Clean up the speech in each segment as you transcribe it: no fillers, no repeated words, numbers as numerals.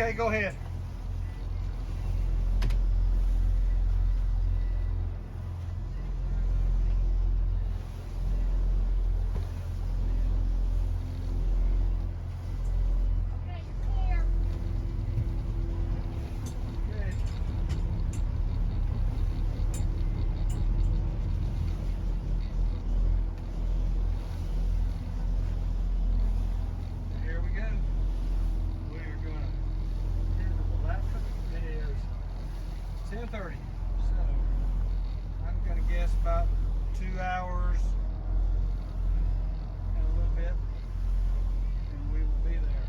Okay, go ahead. Here we go. We are going to hit the Palatka. It is 10:30, so I'm going to guess about 2 hours and a little bit, and we will be there.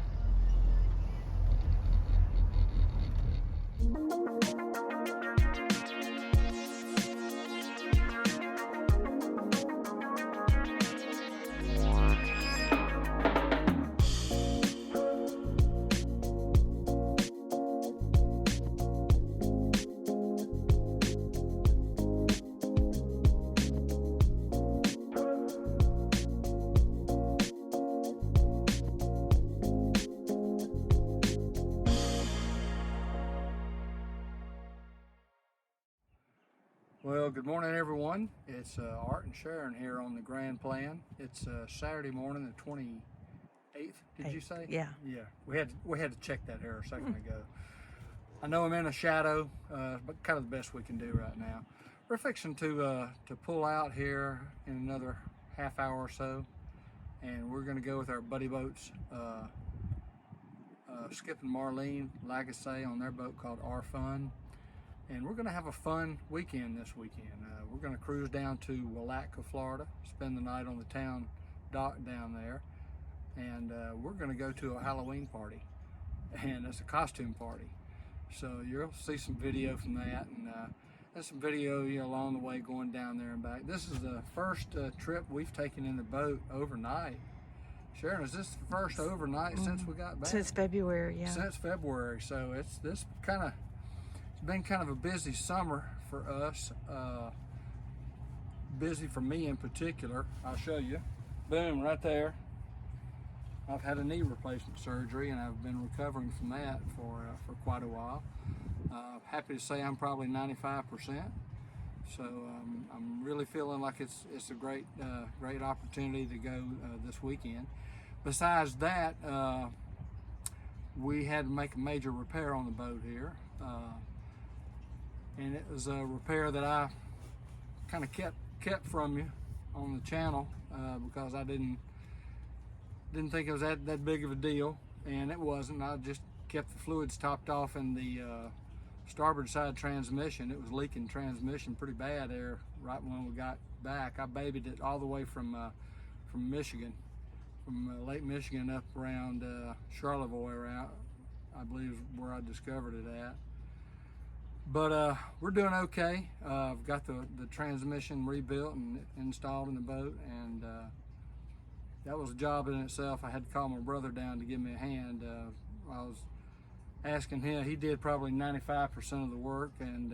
Well, good morning, everyone. It's Art and Sharon here on the Grand Plan. It's Saturday morning, the 28th. Did you say? Yeah. Yeah. We had to check that here a second ago. I know I'm in a shadow, but kind of the best we can do right now. We're fixing to pull out here in another half hour or so, and we're going to go with our buddy boats, Skip and Marlene Lagasse on their boat called Our Fun. And we're going to have a fun weekend this weekend. We're going to cruise down to Willatka, Florida, spend the night on the town dock down there, and we're going to go to a Halloween party, and it's a costume party. So you'll see some video from that, and there's some video along the way going down there and back. This is the first trip we've taken in the boat overnight. Sharon, is this the first overnight since we got back? Since February, yeah. Since February, so it's been kind of a busy summer for us, busy for me in particular. I'll show you. Boom, right there. I've had a knee replacement surgery, and I've been recovering from that for quite a while. Happy to say I'm probably 95%. So I'm really feeling like it's a great opportunity to go this weekend. Besides that, we had to make a major repair on the boat here. And it was a repair that I kind of kept from you on the channel because I didn't think it was that big of a deal, and it wasn't. I just kept the fluids topped off in the starboard side transmission. It was leaking transmission pretty bad there right when we got back. I babied it all the way from Michigan, from Lake Michigan up around Charlevoix, around, I believe is where I discovered it at. But we're doing okay. I've got the transmission rebuilt and installed in the boat, and that was a job in itself. I had to call my brother down to give me a hand. I was asking him. He did probably 95% of the work, and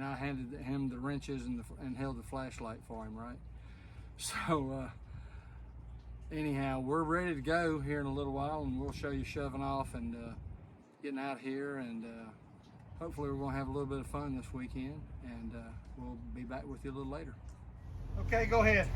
I handed him the wrenches and held the flashlight for him, right? So anyhow, we're ready to go here in a little while, and we'll show you shoving off and getting out here, and hopefully we're going to have a little bit of fun this weekend, and we'll be back with you a little later. Okay, go ahead.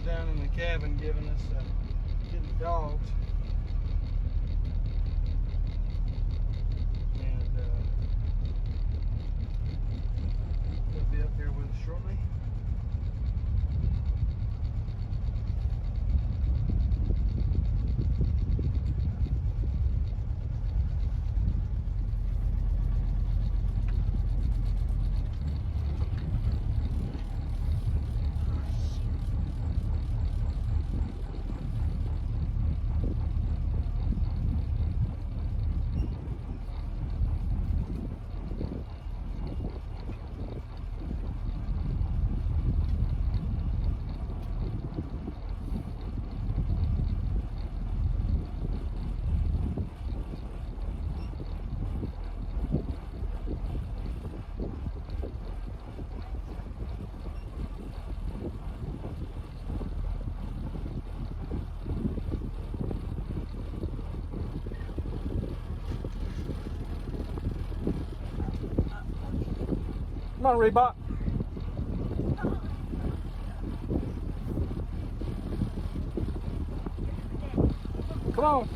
down in the cabin getting dogs. And they'll be up here with us shortly. Come on, Reebok. Come on.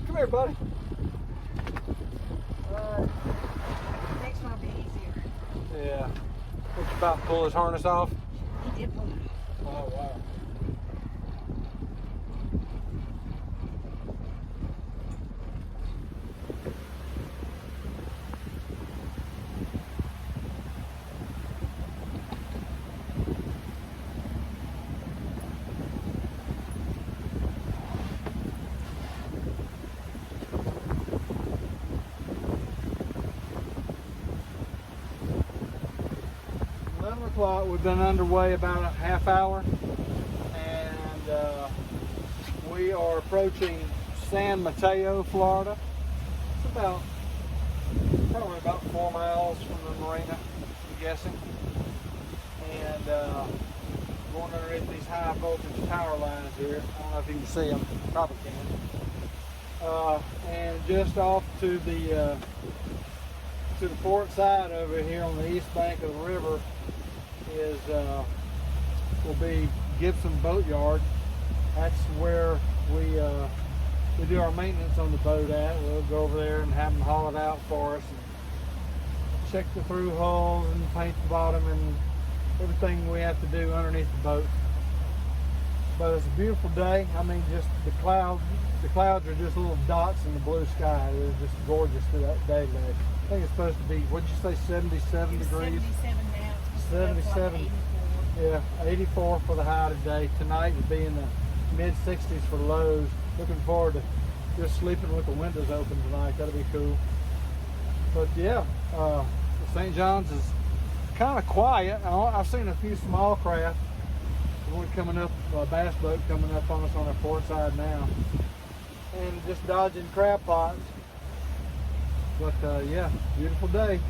Come here, buddy. Next one will be easier. Yeah. What, you about to pull his harness off? He did pull it off. Oh, wow. 11 o'clock. We've been underway about a half hour, and we are approaching San Mateo, Florida. It's probably about 4 miles from the marina, I'm guessing. And going underneath these high voltage power lines here. I don't know if you can see them. Probably can. And just off to the port side over here on the east bank of the river is will be Gibson Boat Yard. That's where we do our maintenance on the boat at. We'll go over there and have them haul it out for us and check the through holes and paint the bottom and everything we have to do underneath the boat. But it's a beautiful day. I mean, just the clouds are just little dots in the blue sky. It was just gorgeous for that day today. I think it's supposed to be, what'd you say, 77 degrees? 77 now. 77. Like 84. Yeah, 84 for the high today. Tonight will be in the mid-60s for lows. Looking forward to just sleeping with the windows open tonight. That'll be cool. But yeah, St. John's is kind of quiet. I've seen a few small craft. One coming up, a bass boat coming up on us on our port side now, and just dodging crab pots. But yeah, beautiful day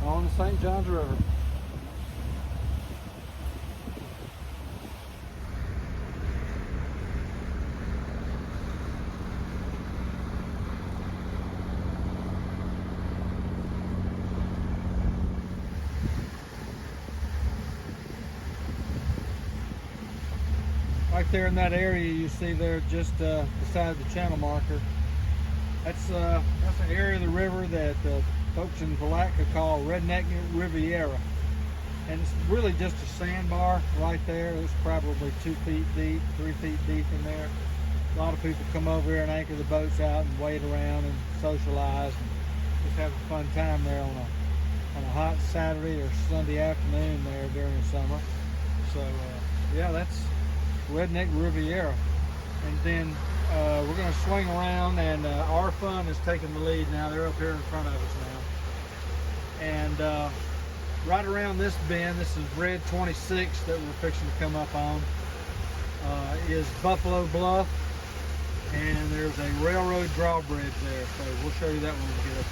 on the St. Johns River. Right there in that area you see there just beside the channel marker, that's an area of the river that folks in Palatka call Redneck Riviera. And it's really just a sandbar right there. It's probably 2 feet deep, 3 feet deep in there. A lot of people come over here and anchor the boats out and wait around and socialize and just have a fun time there on a hot Saturday or Sunday afternoon there during the summer. So yeah, that's Redneck Riviera. And then we're going to swing around, and Our Fun is taking the lead now. They're up here in front of us now. And right around this bend, this is Red 26 that we're fixing to come up on, is Buffalo Bluff, and there's a railroad drawbridge there. So we'll show you that when we get up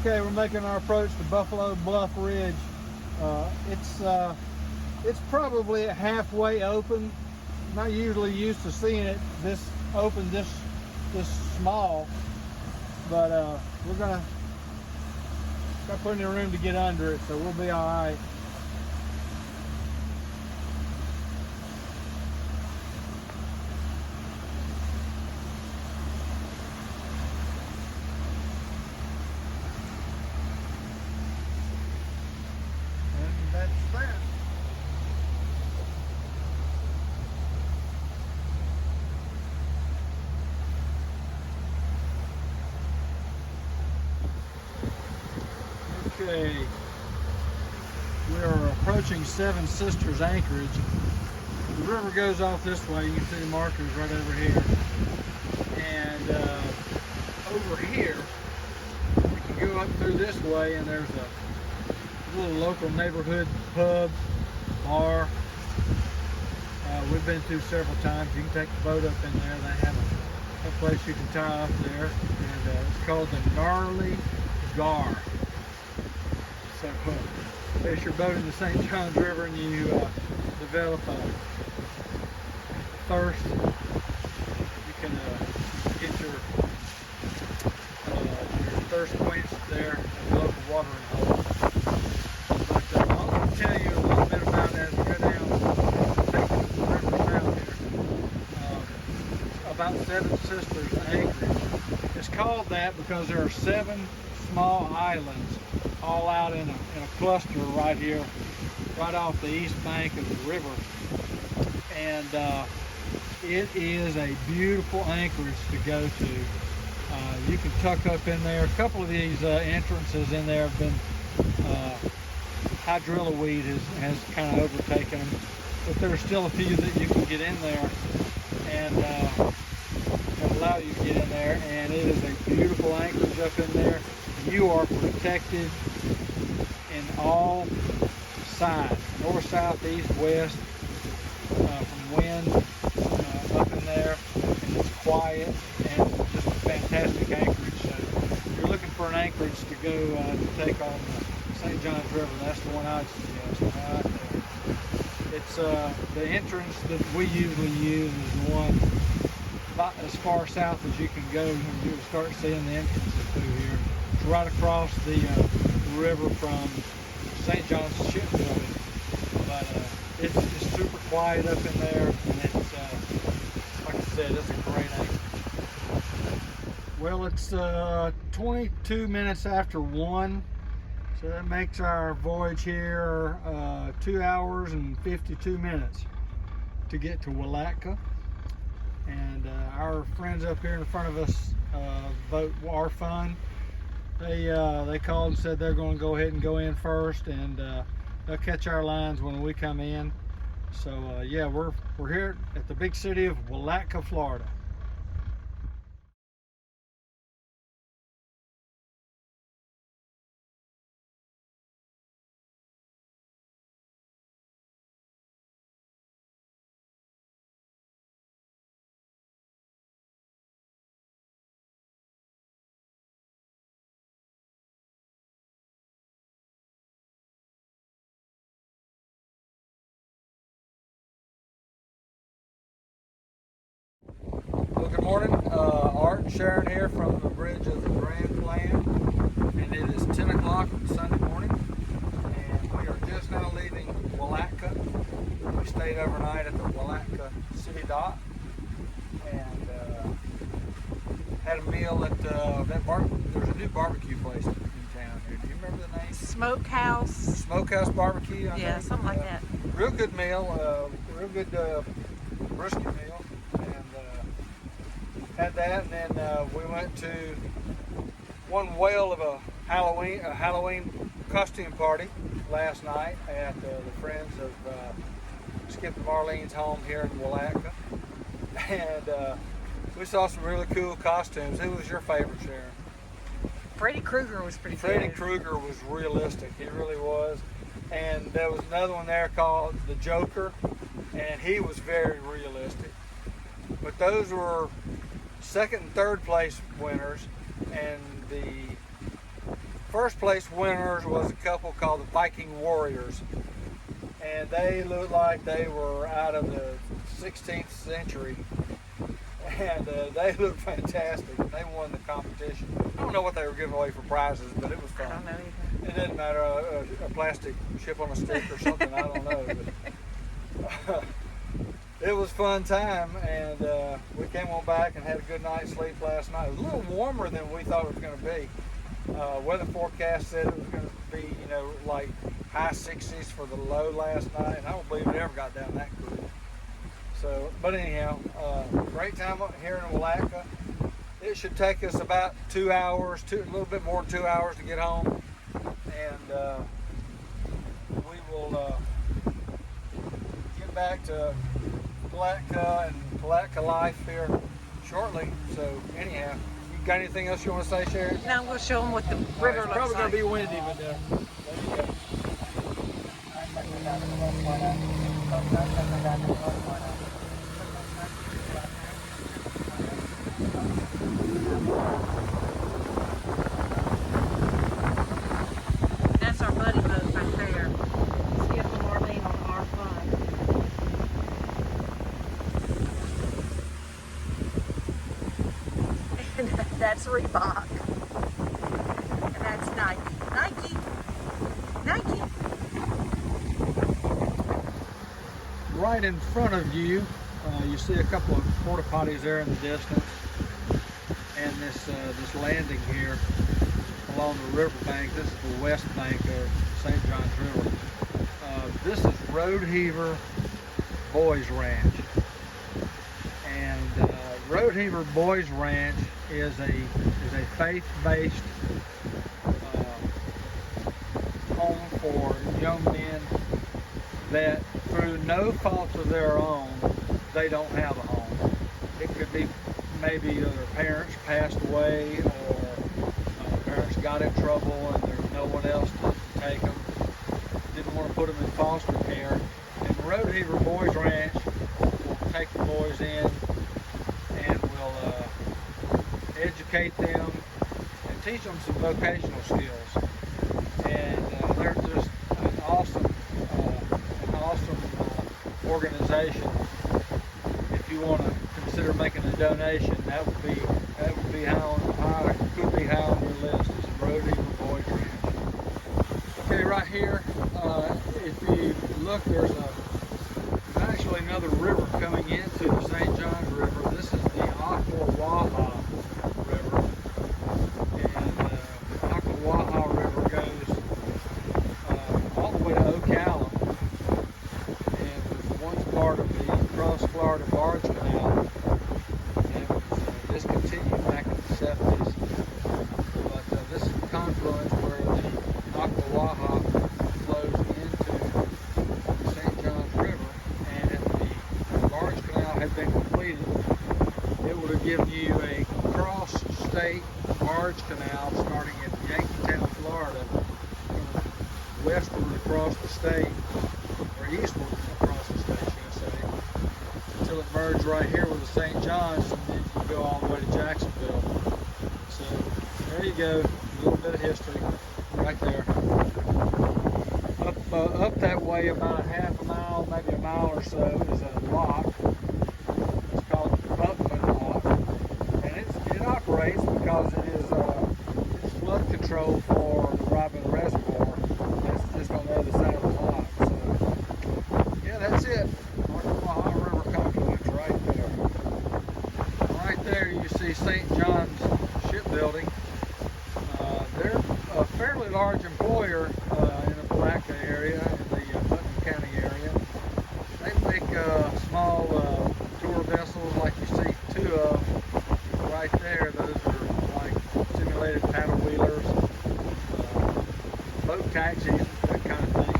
there. Okay, we're making our approach to Buffalo Bluff Ridge. It's probably halfway open. Not usually used to seeing it this open, this small, but we're gonna got plenty of room to get under it, so we'll be all right. And that's that. Okay, we are approaching Seven Sisters Anchorage. The river goes off this way. You can see the markers right over here. And over here, you can go up through this way, and there's a little local neighborhood pub, bar. We've been to several times. You can take the boat up in there. They have a place you can tie up there, and it's called the Gnarly Gar. So if you're boating the St. Johns River and you develop a thirst, you can get your thirst quenched there at the local watering hole. But I'm going to tell you a little bit about it as we go down, take the river south here, about Seven Sisters Anchorage. It's called that because there are 7 small islands all out in a cluster right here, right off the east bank of the river. And it is a beautiful anchorage to go to. You can tuck up in there. A couple of these entrances in there have been, hydrilla weed has kind of overtaken them, but there's still a few that you can get in there and allow you to get in there. And it is a beautiful anchorage up in there. You are protected in all sides, north, south, east, west, from wind up in there, and it's quiet and just a fantastic anchorage. So if you're looking for an anchorage to go to take on the St. Johns River, that's the one I'd suggest. Right there. It's the entrance that we usually use is the one about as far south as you can go, and you'll start seeing the entrances through here. It's right across the river from St. John's Shipbuilding, but it's just super quiet up in there, and it's like I said, it's a great anchorage. Well, it's 22 minutes after 1, so that makes our voyage here 2 hours and 52 minutes to get to Willatka. And our friends up here in front of us, boat Our Fun, they called and said they're going to go ahead and go in first, and they'll catch our lines when we come in. So yeah, we're here at the big city of Willatka, Florida. Well, good morning. Art and Sharon here from the bridge of the Grand Plan, and it is 10 o'clock Sunday morning, and we are just now leaving Willatka. We stayed overnight at the Willatka City Dock, and had a meal at there's a new barbecue place in town here. Do you remember the name? Smokehouse. Smokehouse Barbecue. I Yeah, think. something like that. Real good meal, real good brisket meal, and had that, and then we went to one whale of a Halloween costume party last night at the friends of Skip and Marlene's home here in Willatka, and we saw some really cool costumes. Who was your favorite, Sharon? Freddy Krueger was pretty Freddy good. Krueger was realistic. He really was. And there was another one there called the Joker, and he was very realistic. But those were second and third place winners, and the first place winners was a couple called the Viking Warriors, and they looked like they were out of the 16th century, and they looked fantastic. They won the competition. I don't know what they were giving away for prizes, but it was I fun. don't know It doesn't matter, a plastic chip on a stick or something, I don't know. But, it was fun time, and we came on back and had a good night's sleep last night. It was a little warmer than we thought it was going to be. Weather forecast said it was going to be, you know, like high 60s for the low last night, and I don't believe it ever got down that quick. So, but anyhow, great time here in Willatka. It should take us about 2 hours, a little bit more than 2 hours to get home, and we will get back to Palatka and Palatka life here shortly. So anyhow, you got anything else you want to say, Sharon? Now we'll show them what the river It's looks probably like. going to be windy, but there you go. That's our buddy boat right there. Skip and Marlene on our fun. And that's Reebok. And that's Nike. Nike. Right in front of you, you see a couple of porta potties there in the distance, and this landing here along the riverbank. This is the west bank of St. Johns River. This is Roadheaver Boys Ranch, and Roadheaver Boys Ranch is a faith-based home for young men that, through no fault of their own, they don't have a home. It could be maybe their parents passed away, or parents got in trouble and there's no one else to take them. Didn't want to put them in foster care. And Roadheaver Boys Ranch will take the boys in and will educate them and teach them some vocational skills. And they're just an awesome organization. If you want to consider making a donation, that would be could be high on your list. Is Roadheaver Boys Ranch. Okay, right here, if you look, there's actually another river coming into the St. Johns River. This is the Ocklawaha River, and Ocklawaha River goes all the way to Ocala, and was once part of the Cross-Florida Barge Canal, and was discontinued back in the 70s. But this is the confluence where the Ocklawaha flows into the St. Johns River, and if the Barge Canal had been completed, it would have given you a cross-state barge canal starting in Yankeetown, Florida, westward across the state, or eastward across the state, should I say, until it merged right here with the St. John's, and then you go all the way to Jacksonville. So there you go, a little bit of history right there. Up that way about a half a mile, maybe a mile or so, is a lock. It's called Buckman Lock, and it operates because it is it's flood control for the Robin Reservoir. That's just on the other side of the lock. So yeah, that's it. Ocklawaha River confluence right there. Right there you see St. John's Shipbuilding. They're a fairly large employer in the Palatka area, in the Putnam County area. They make small tour vessels like you see two of right there. Those are like simulated paddle wheelers, boat taxis, that kind of thing.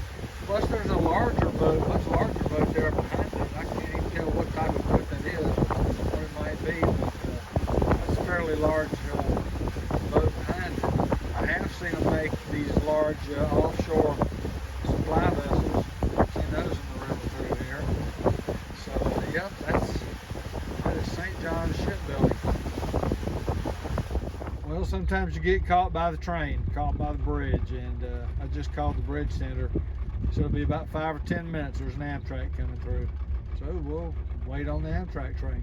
Plus there's a larger boat, much larger boat there behind it. I can't even tell what type of boat that is, what it might be, but that's a fairly large boat behind it. I have seen them make these large offshore supply vessels. I've seen those in the river through here. So, yep, that is St. John's Shipbuilding. Well, sometimes you get caught by the train, caught by the bridge, and I just called the bridge center. So it'll be about 5 or 10 minutes. There's an Amtrak coming through. So we'll wait on the Amtrak train.